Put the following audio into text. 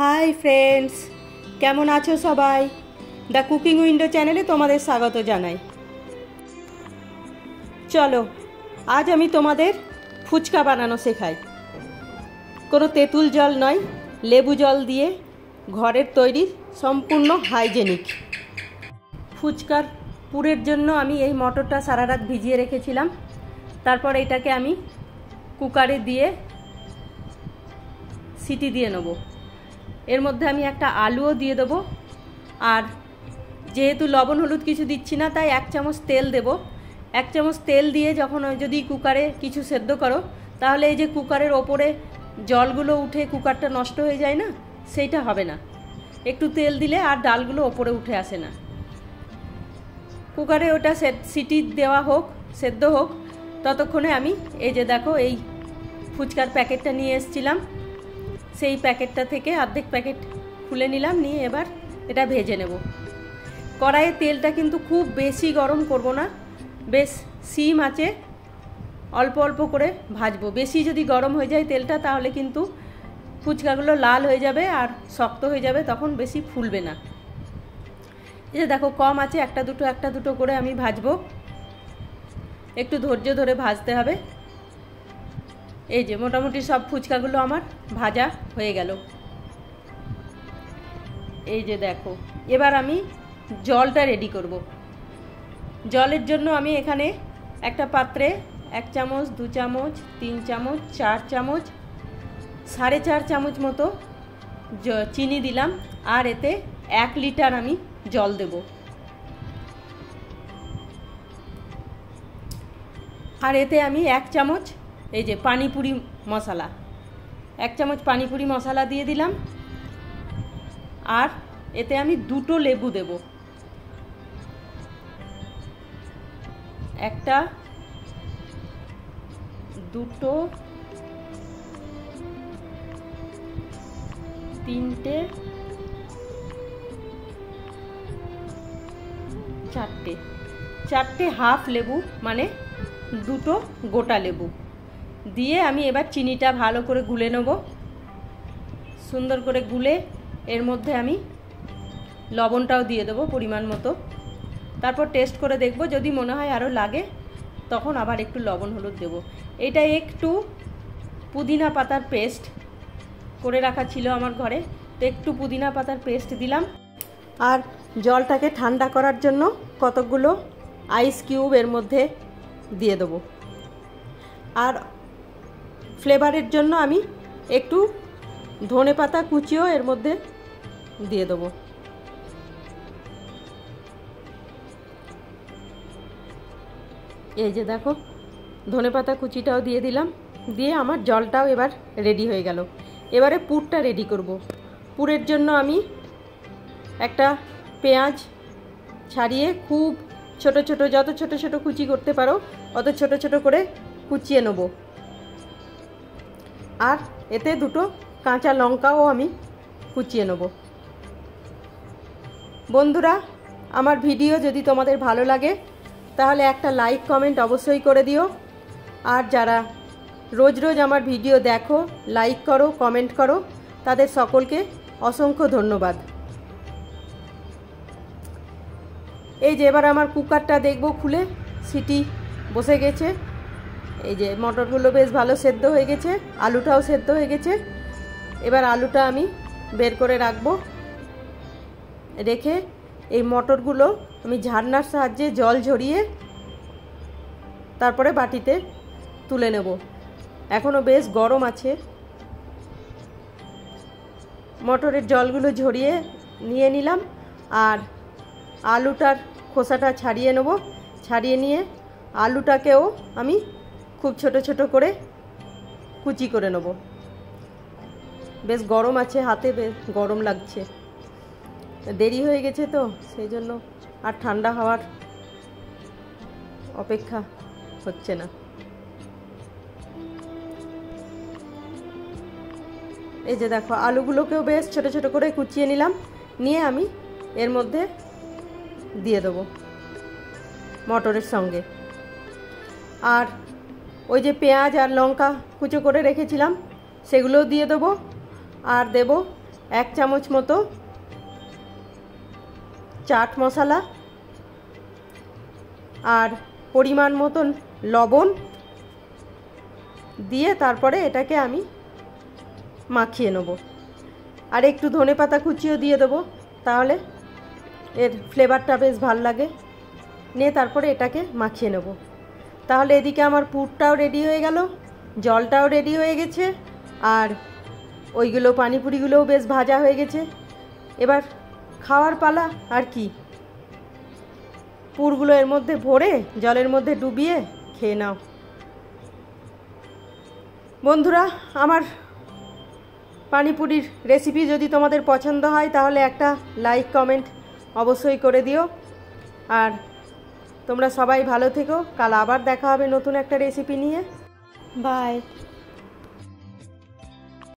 Hi friends, কেমন আছো সবাই? দ্য কুকিং উইন্ডো চ্যানেলে তোমাদের স্বাগত জানাই। চলো আজ আমি তোমাদের ফুচকা বানানো শেখাই। কোনো তেঁতুল জল নয়, লেবু জল দিয়ে ঘরের তৈরি, সম্পূর্ণ হাইজেনিক। ফুচকার পুরের জন্য আমি এই মটরটা সারা রাত ভিজিয়ে রেখেছিলাম। তারপর এটাকে আমি কুকারে দিয়ে সিটি দিয়ে নেব। এর মধ্যে আমি একটা আলুও দিয়ে দেবো। আর যেহেতু লবণ হলুদ কিছু দিচ্ছি না, তাই 1 চামচ তেল দেব। 1 চামচ তেল দিয়ে যখন যদি কুকারে কিছু সেদ্ধ করো, তাহলে এই যে কুকারের ওপরে জলগুলো উঠে কুকারটা নষ্ট হয়ে যায় না, সেইটা হবে না। একটু তেল দিলে আর ডালগুলো ওপরে উঠে আসে না। কুকারে ওটা সিটি দেওয়া হোক, সেদ্ধ হোক, ততক্ষণে আমি এই যে দেখো এই ফুচকার প্যাকেটটা নিয়ে এসেছিলাম, সেই প্যাকেটটা থেকে অর্ধেক প্যাকেট খুলে নিলাম, নিয়ে এবার এটা ভেজে নেব। কড়াইয়ে তেলটা কিন্তু খুব বেশি গরম করব না, বেশ সিম আঁচে অল্প অল্প করে ভাজবো। বেশি যদি গরম হয়ে যায় তেলটা, তাহলে কিন্তু ফুচকাগুলো লাল হয়ে যাবে আর শক্ত হয়ে যাবে, তখন বেশি ফুলবে না। এই যে দেখো কম আছে, একটা দুটো করে আমি ভাজবো। একটু ধৈর্য ধরে ভাজতে হবে। এই যে মোটামুটি সব ফুচকাগুলো আমার ভাজা হয়ে গেল। এই যে দেখো, এবার আমি জলটা রেডি করব। জলের জন্য আমি এখানে একটা পাত্রে 1 চামচ, 2 চামচ, 3 চামচ, 4 চামচ, 4.5 চামচ মতো চিনি দিলাম। আর এতে 1 লিটার আমি জল দেব। আর এতে আমি 1 চামচ এই যে পানিপুরি মশলা, 1 চামচ পানিপুরি মশলা দিয়ে দিলাম। আর এতে আমি 2টো লেবু দেব, একটা, দুটো, তিনটে, চারটে হাফ লেবু, মানে 2টো গোটা লেবু দিয়ে আমি এবার চিনিটা ভালো করে গুলে নেব। সুন্দর করে গুলে এর মধ্যে আমি লবণটাও দিয়ে দেবো পরিমাণ মতো। তারপর টেস্ট করে দেখব, যদি মনে হয় আরও লাগে তখন আবার একটু লবণ হলুদ দেব। এটা একটু পুদিনা পাতার পেস্ট করে রাখা ছিল আমার ঘরে, তো একটু পুদিনা পাতার পেস্ট দিলাম। আর জলটাকে ঠান্ডা করার জন্য কতকগুলো আইস কিউব এর মধ্যে দিয়ে দেবো। আর ফ্লেভারের জন্য আমি একটু ধনেপাতা কুচিও এর মধ্যে দিয়ে দেবো। এই যে দেখো ধনেপাতা কুচিটাও দিয়ে দিলাম, দিয়ে আমার জলটাও এবার রেডি হয়ে গেল। এবারে পুরটা রেডি করব। পুরের জন্য আমি একটা পেঁয়াজ ছাড়িয়ে খুব ছোট ছোট, যত ছোট ছোট কুচি করতে পারো অত ছোট ছোট করে কুচিয়ে নেব। আর এতে 2টো কাঁচা লঙ্কাও আমি কুচিয়ে নেব। বন্ধুরা, আমার ভিডিও যদি তোমাদের ভালো লাগে তাহলে একটা লাইক কমেন্ট অবশ্যই করে দিও। আর যারা রোজ রোজ আমার ভিডিও দেখো, লাইক করো, কমেন্ট করো, তাদের সকলকে অসংখ্য ধন্যবাদ। এই যে এবার আমার কুকারটা দেখবো খুলে, সিটি বসে গেছে। এই যে মটরগুলো বেশ ভালো সেদ্ধ হয়ে গেছে, আলুটাও সেদ্ধ হয়ে গেছে। এবার আলুটা আমি বের করে রাখবো। রেখে এই মটরগুলো আমি ঝারনার সাহায্যে জল ঝরিয়ে তারপরে বাটিতে তুলে নেব। এখনও বেশ গরম আছে। মটরের জলগুলো ঝরিয়ে নিয়ে নিলাম। আর আলুটার খোসাটা ছাড়িয়ে নেব। ছাড়িয়ে নিয়ে আলুটাকেও আমি খুব ছোট ছোট করে কুচি করে নেব। বেশ গরম আছে, হাতে বেশ গরম লাগছে। দেরি হয়ে গেছে তো সেই জন্য আর ঠান্ডা হওয়ার অপেক্ষা হচ্ছে না। এই যে দেখো আলুগুলোকেও বেশ ছোট ছোট করে কুচিয়ে নিলাম, নিয়ে আমি এর মধ্যে দিয়ে দেবো মটরের সঙ্গে। আর ওই যে পেঁয়াজ আর লঙ্কা কুচো করে রেখেছিলাম সেগুলোও দিয়ে দেবো। আর দেব 1 চামচ মতো চাট মশলা আর পরিমাণ মতন লবণ দিয়ে তারপরে এটাকে আমি মাখিয়ে নেব। আর একটু ধনেপাতা কুচিও দিয়ে দেবো, তাহলে এর ফ্লেভারটা বেশ ভালো লাগে। নিয়ে তারপরে এটাকে মাখিয়ে নেব। তাহলে এদিকে আমার পুরটাও রেডি হয়ে গেল, জলটাও রেডি হয়ে গেছে, আর ওইগুলো পানিপুরিগুলোও বেশ ভাজা হয়ে গেছে। এবার খাওয়ার পালা। আর কি, পুরগুলো এর মধ্যে ভরে জলের মধ্যে ডুবিয়ে খেয়ে নাও। বন্ধুরা, আমার পানিপুরির রেসিপি যদি তোমাদের পছন্দ হয় তাহলে একটা লাইক কমেন্ট অবশ্যই করে দিও। আর তোমরা সবাই ভালো থেকো। কাল আবার দেখা হবে নতুন একটা রেসিপি নিয়ে। বাই।